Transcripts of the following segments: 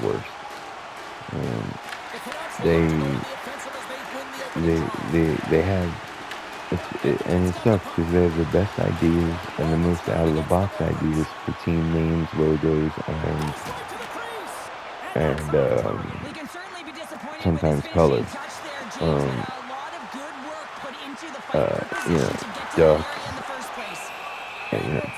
worst. Um, they they have and it sucks because they have the best ideas and the most out of the box ideas for team names, logos, and sometimes colors. Um, you know, ducks,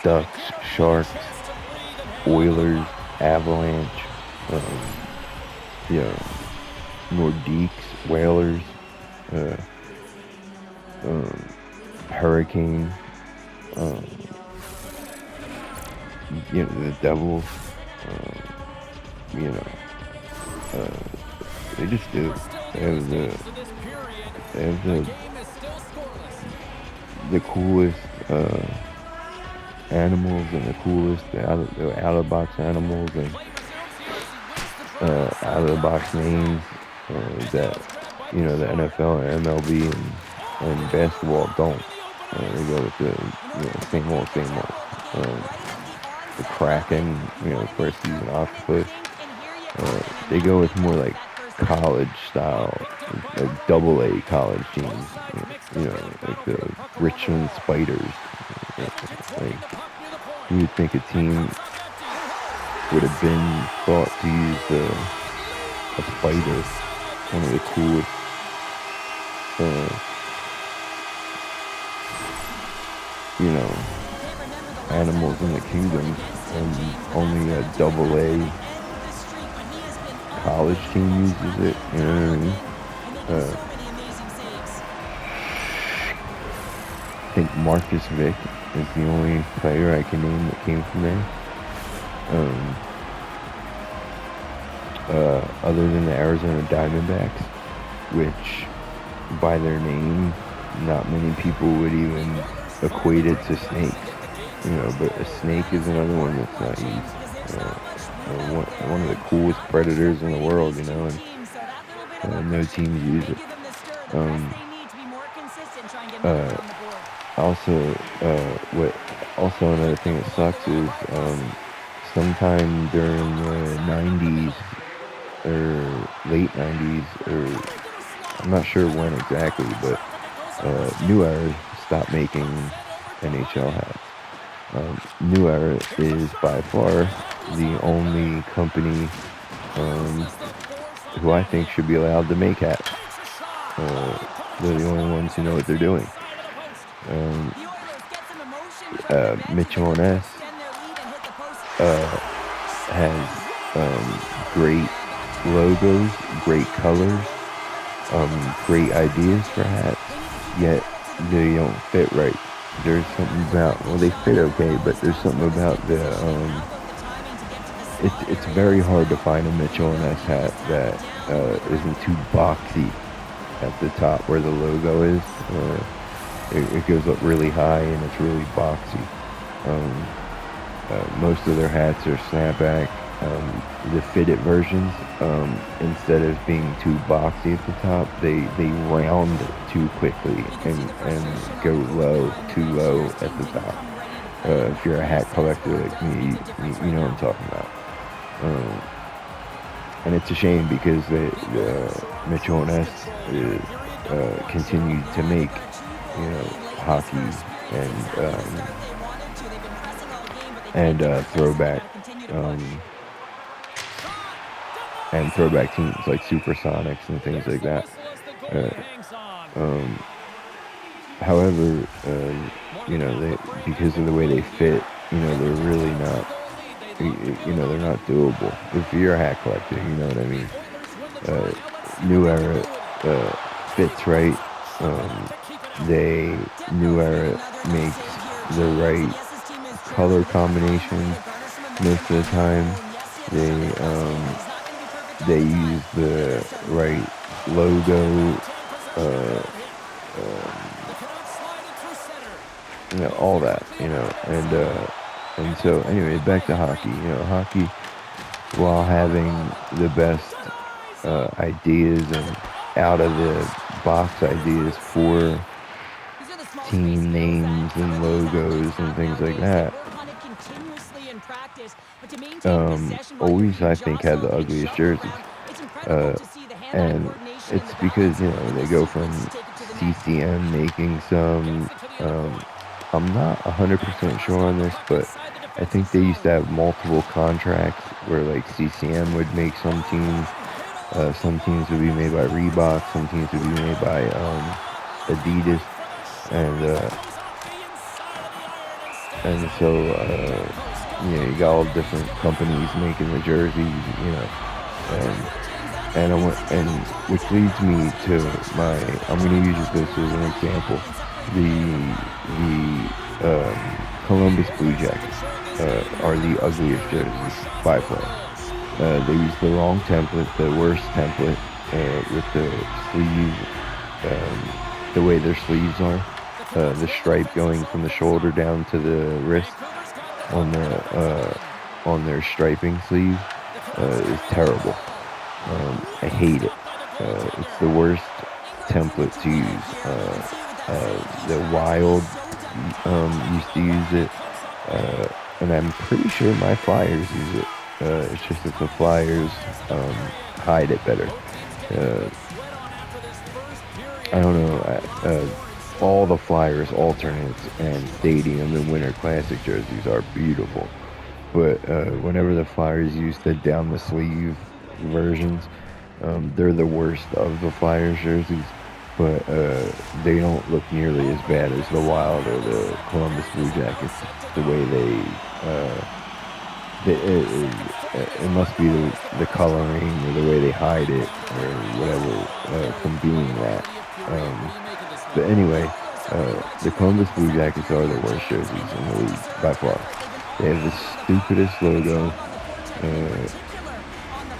ducks, sharks, Oilers, Avalanche, um, you know, Nordiques, Whalers, uh, um, Hurricane, um, the Devils, you know, they just do. They have the coolest animals and the coolest out of the box animals and out of the box names that the NFL and MLB and basketball don't. They go with the same old, same old. The Kraken, first season octopus. They go with more like college style, like double A college teams. Like the Richmond Spiders. Like you would think a team would have been thought to use a spider, one of the coolest animals in the kingdom, and only a double A college team uses it. You know what I mean? I think Marcus Vick is the only player I can name that came from there. Other than the Arizona Diamondbacks, which by their name, not many people would even equate it to snakes. But a snake is another one that's not used. One of the coolest predators in the world, and no teams use it. Also another thing that sucks is sometime during the 90s or late 90s, or I'm not sure when exactly, but New Era stopped making NHL hats. New Era is by far the only company who I think should be allowed to make hats. They're the only ones who know what they're doing. Mitchell and S has great logos, great colors, great ideas for hats, yet they don't fit right. There's something about, they fit okay, but there's something about it's very hard to find a Mitchell and S hat that isn't too boxy at the top where the logo is. It goes up really high and it's really boxy. Most of their hats are snapback. The fitted versions, instead of being too boxy at the top, they round too quickly and go too low at the top. If you're a hat collector like me, you know what I'm talking about. And it's a shame because the Mitchell and S continued to make hockey and throwback teams like Supersonics and things like that. However, because of the way they fit, they're really not, they're not doable. If you're a hat collector, you know what I mean. New Era fits right. New Era makes the right color combination most of the time. They use the right logo, all that, and so anyway, back to hockey. Hockey, while having the best ideas and out of the box ideas for team names and logos and things like that, always I think had the ugliest jerseys. Uh, and it's because they go from CCM making some. I'm not 100% sure on this, but I think they used to have multiple contracts where like CCM would make some teams. Some teams would be made by Reebok. Some teams would be made by Adidas, and you got all different companies making the jerseys, and and which leads me to my. I'm going to use this as an example. The Columbus Blue Jackets are the ugliest jerseys by far. They use the wrong template, the worst template, with the sleeves, the way their sleeves are. The stripe going from the shoulder down to the wrist on their striping sleeve is terrible. I hate it. It's the worst template to use. The Wild used to use it, and I'm pretty sure my Flyers use it. It's just that the Flyers hide it better. Uh, I don't know. All the Flyers alternates and Stadium and Winter Classic jerseys are beautiful, but whenever the Flyers use the down the sleeve versions, they're the worst of the Flyers jerseys. But they don't look nearly as bad as the Wild or the Columbus Blue Jackets. The way it must be the coloring or the way they hide it or whatever from being that. But anyway, the Columbus Blue Jackets are the worst jerseys in the league by far. They have the stupidest logo,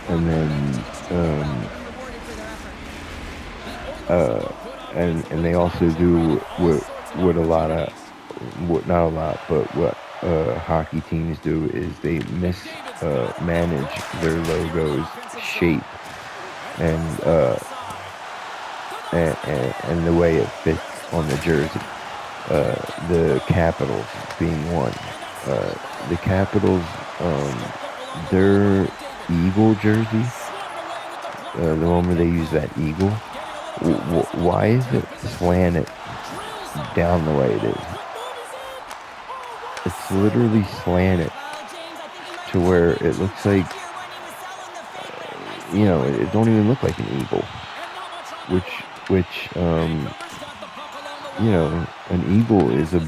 and then and they also do what a lot of not a lot, but what hockey teams do is they manage their logo's shape and and the way it fits on the jersey. The Capitals being one. The Capitals, their eagle jersey, the one where they use that eagle. Why is it slanted down the way it is? It's literally slanted to where it looks like, it don't even look like an eagle. Which an eagle is a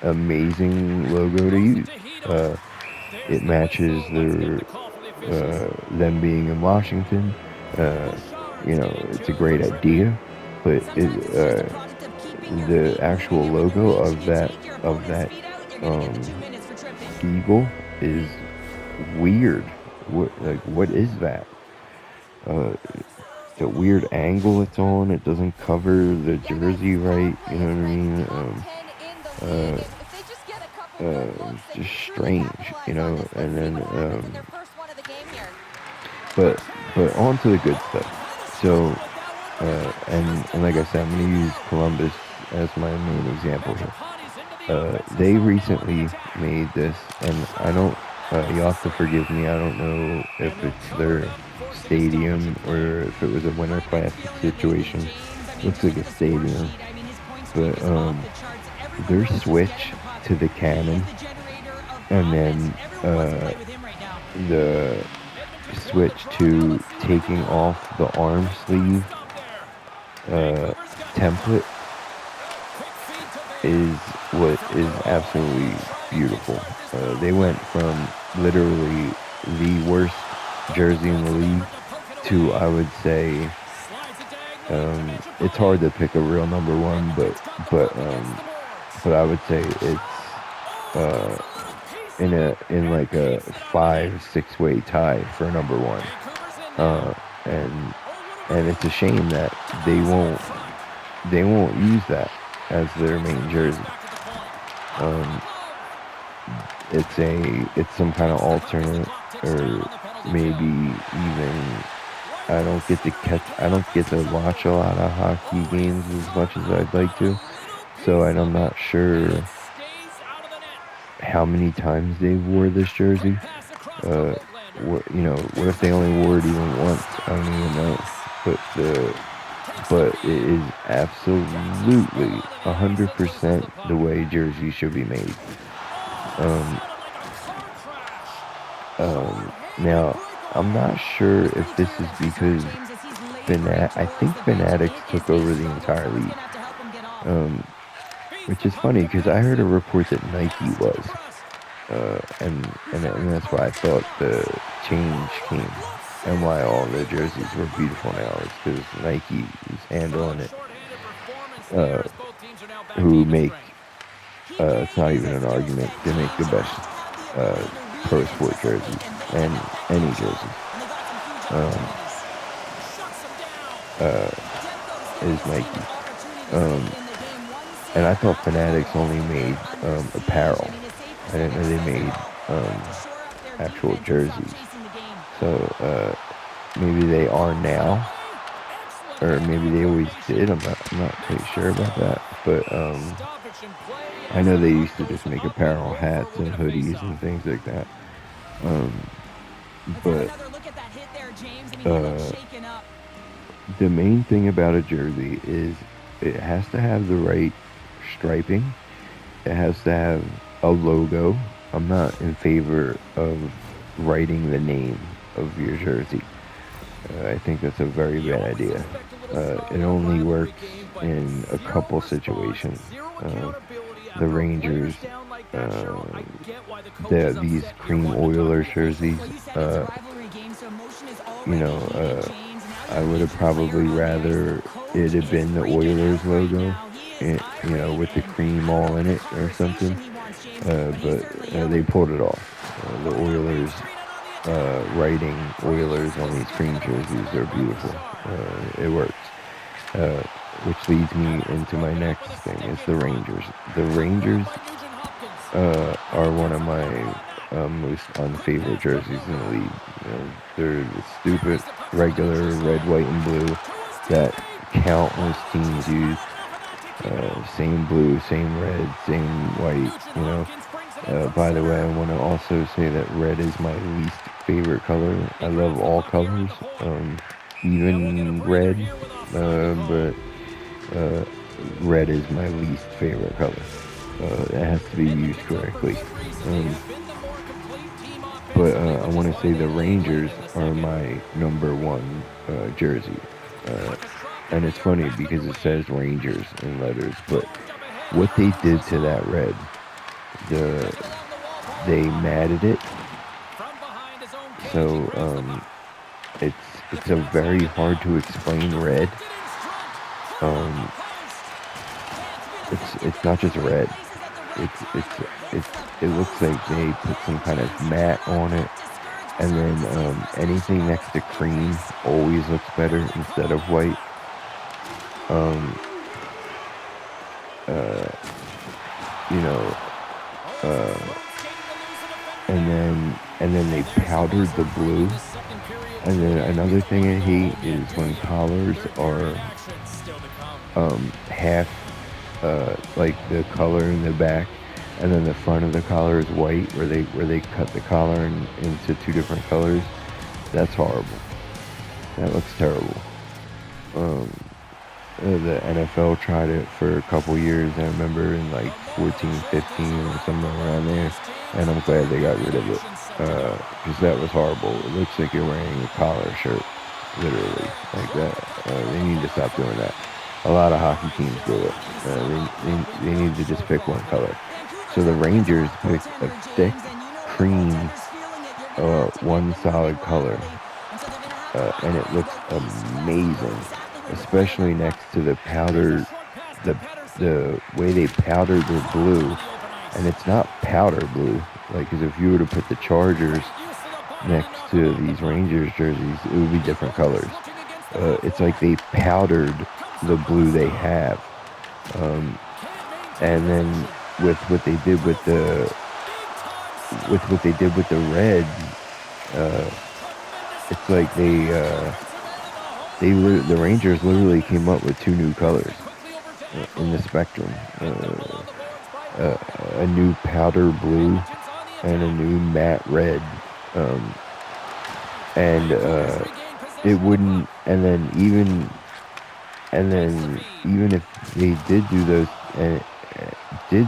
amazing logo to use. It matches them being in Washington. It's a great idea, but the actual logo of that eagle is weird. What is that? The weird angle it's on. It doesn't cover the jersey right. You know what I mean? Just strange, And then, but on to the good stuff. So, and like I said, I'm gonna use Columbus as my main example here. They recently made this, and I don't. You'll have to forgive me. I don't know if it's their stadium or if it was a Winter Classic situation. Looks like a stadium, but their switch to the cannon, and then the switch to taking off the arm sleeve template is what is absolutely beautiful. They went from literally the worst jersey in the league to, I would say, it's hard to pick a real number one, but I would say it's in like a 5-6 way tie for number one, and it's a shame that they won't use that as their main jersey. It's some kind of alternate, or maybe even I don't get to watch a lot of hockey games as much as I'd like to, so I'm not sure how many times they wore this jersey. What if they only wore it even once? I don't even know. But it is absolutely 100% the way jerseys should be made. Um, Now, I'm not sure if this is because I think Fanatics took over the entire league. Um, which is funny because I heard a report that Nike was, and that's why I thought the change came, and why all the jerseys were beautiful now is because Nike is handling it. Who make it's not even an argument. They make the best pro sport jerseys and any jersey. Is Nike. And I thought Fanatics only made apparel. I didn't know they made actual jerseys. So maybe they are now, or maybe they always did. I'm not quite sure about that. But I know they used to just make apparel, hats, and hoodies and things like that. But the main thing about a jersey is it has to have the right striping. It has to have a logo. I'm not in favor of writing the name of your jersey. I think that's a very bad idea. It only works in a couple situations. The Rangers, these cream Oilers jerseys, I would have probably rather it had been the Oilers logo, with the cream all in it or something. But they pulled it off. The Oilers writing Oilers on these cream jerseys are beautiful. It works. Which leads me into my next thing. It's the Rangers. The Rangers are one of my most unfavorite jerseys in the league. They're the stupid, regular red, white, and blue that countless teams use. Same blue, same red, same white. By the way, I want to also say that red is my least favorite color. I love all colors, even red, but red is my least favorite color. It has to be used correctly. But I want to say the Rangers are my number one jersey. And it's funny because it says Rangers in letters, but what they did to that red, they matted it. So it's a very hard to explain red. It's not just red. It looks like they put some kind of matte on it, and then anything next to cream always looks better instead of white. And then they powdered the blue. And then another thing I hate is when collars are half like the color in the back, and then the front of the collar is white, where they cut the collar into two different colors. That's horrible. That looks terrible. The NFL tried it for a couple years. I remember in like 14, 15 or somewhere around there, and I'm glad they got rid of it because that was horrible. It looks like you're wearing a collar shirt, literally, like that. They need to stop doing that. A lot of hockey teams do it. They need to just pick one color. So the Rangers picked a thick cream, one solid color, and it looks amazing, especially next to the powder, the way they powdered their blue. And it's not powder blue, like, because if you were to put the Chargers next to these Rangers jerseys, it would be different colors. It's like they powdered the blue they have, and then with what they did with the red, it's like the Rangers literally came up with two new colors in the spectrum. a new powder blue and a new matte red, um, and it wouldn't. And then even if they did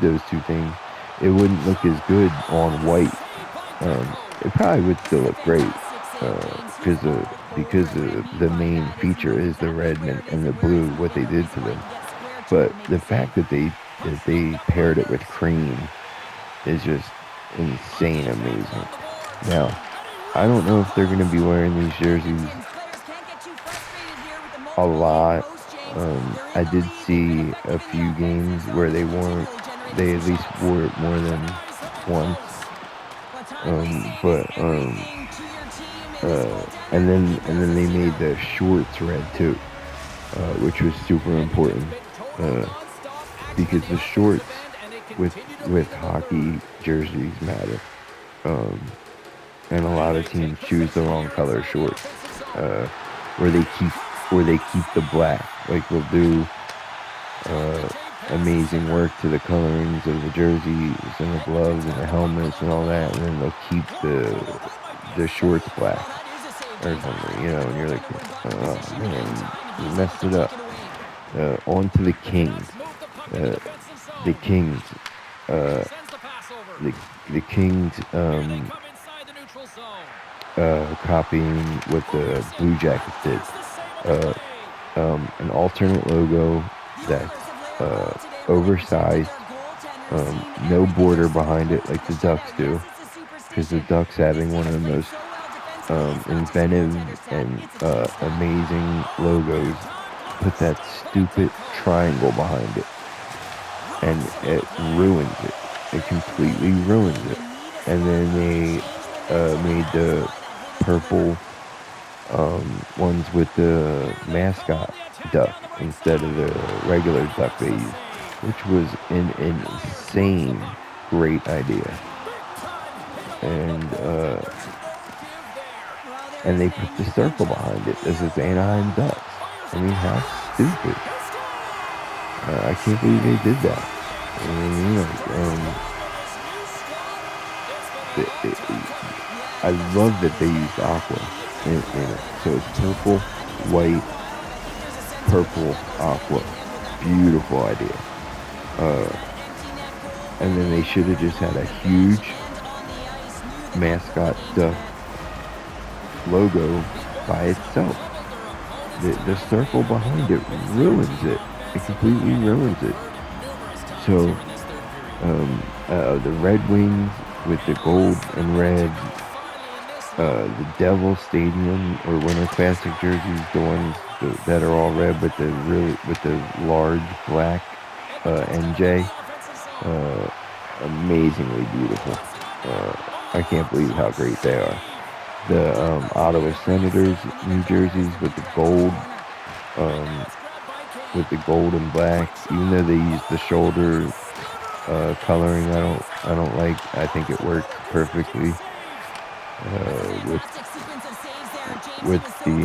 those two things, it wouldn't look as good on white. It probably would still look great because the main feature is the red and the blue. What they did to them, but the fact that they paired it with cream is just insane amazing. Now, I don't know if they're going to be wearing these jerseys a lot. I did see a few games where they at least wore it more than once. And then they made the shorts red too, which was super important because the shorts with hockey jerseys matter. Um, and a lot of teams choose the wrong color shorts, uh, where they keep the black. Like they'll do amazing work to the colorings of the jerseys and the gloves and the helmets and all that, and then they'll keep the shorts black or something, and you're like, oh man, you messed it up. On to the Kings. Uh, the Kings. Uh, the Kings copying what the Blue Jackets did. An alternate logo that's oversized, no border behind it like the Ducks do, because the Ducks, having one of the most inventive and amazing logos, put that stupid triangle behind it, and it ruins it. It completely ruins it. And then they made the purple ones with the mascot duck instead of the regular duck they used, which was an insane great idea. And they put the circle behind it. This is Anaheim Ducks. I mean, how stupid! I can't believe they did that. I mean, I love that they used aqua in it. So it's purple, white, purple, aqua. Beautiful idea. And then they should have just had a huge mascot duck logo by itself. The circle behind it ruins it. It completely ruins it. So the Red Wings with the gold and red, the Devil Stadium or Winter Classic jerseys, the ones that are all red with the large black NJ, amazingly beautiful. I can't believe how great they are. The Ottawa Senators New Jerseys with the gold and black, even though they use the shoulder coloring, I don't like. I think it works perfectly with the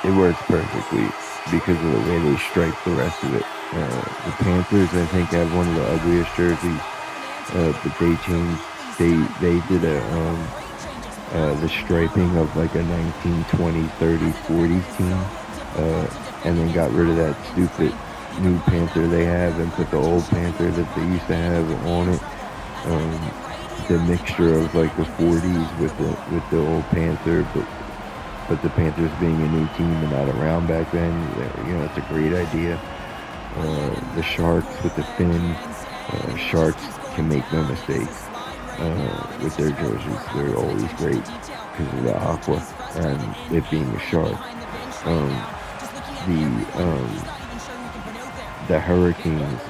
it works perfectly because of the way they stripe the rest of it. The Panthers, I think, had one of the ugliest jerseys, but they changed. They did the striping of like a 1920s, 30s, 40s team, and then got rid of that stupid new Panther they have and put the old Panther that they used to have on it. The mixture of like the 40s with the old Panther, but the Panthers being a new team and not around back then, it's a great idea. The Sharks with the fin. Sharks can make no mistakes with their jerseys. They're always great because of the aqua and it being a shark. The Hurricanes,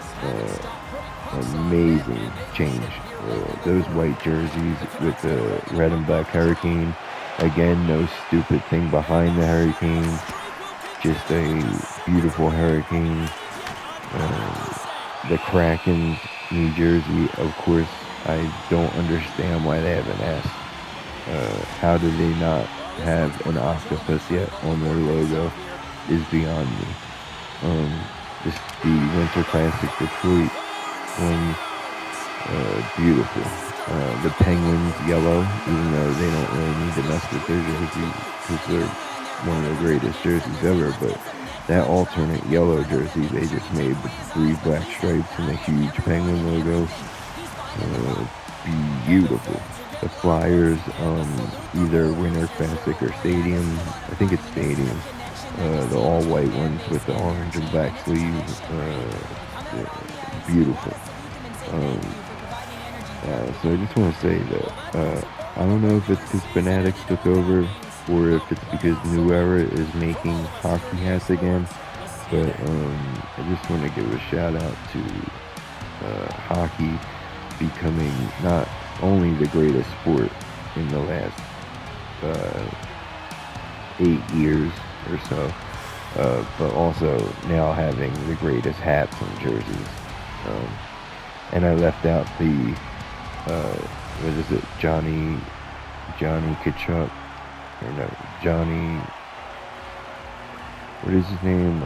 amazing change. Those white jerseys with the red and black Hurricane. Again, no stupid thing behind the Hurricane. Just a beautiful Hurricane. The Kraken's New Jersey, of course, I don't understand why they haven't asked. How do they not have an octopus yet on their logo is beyond me. just the Winter Classic Detroit ones, beautiful. The Penguins yellow, even though they don't really need to mess with their jersey because they're one of the greatest jerseys ever, but that alternate yellow jersey they just made with 3 black stripes and a huge Penguin logo, beautiful. The Flyers, either Winter Classic or Stadium. I think it's Stadium. The all white ones with the orange and black sleeves. Beautiful. Um, so I just want to say that I don't know if it's because Fanatics took over or if it's because New Era is making hockey hats again. But I just want to give a shout out to hockey becoming not only the greatest sport in the last 8 years or so, but also now having the greatest hats and jerseys. And I left out the what is it, Johnny Kachuk, or no, Johnny, what is his name?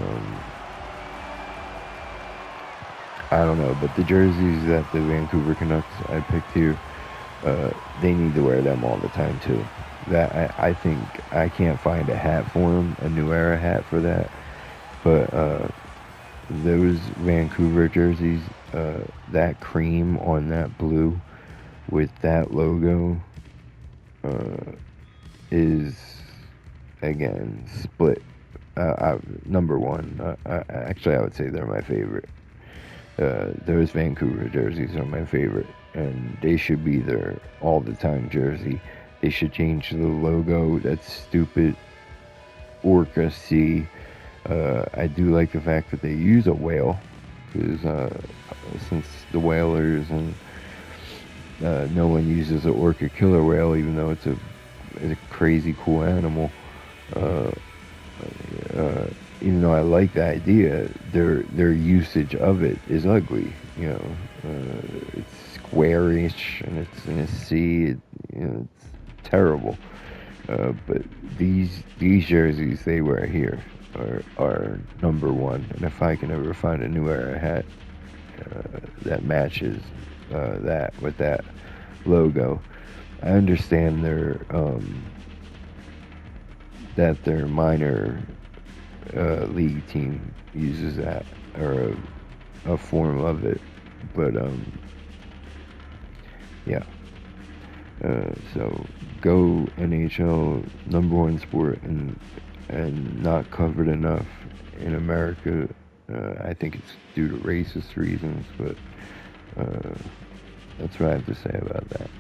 I don't know, but the jerseys that the Vancouver Canucks I picked here, they need to wear them all the time too. That I think I can't find a hat for them, a New Era hat for that, but those Vancouver jerseys, that cream on that blue with that logo is again split. Number one. Actually, I would say they're my favorite. Those Vancouver jerseys are my favorite, and they should be their all the time jersey. They should change the logo. That's stupid. Orca C. I do like the fact that they use a whale, because since the whalers and no one uses an orca killer whale, even though it's a crazy cool animal. Even though I like the idea, their usage of it is ugly. It's squarish and it's in a sea. It's terrible. But these jerseys they wear here are number one. And if I can ever find a New Era hat that matches that with that logo, I understand that their minor league team uses that, or a form of it, but yeah. So go NHL, number one sport, and not covered enough in America. I think it's due to racist reasons, but that's what I have to say about that.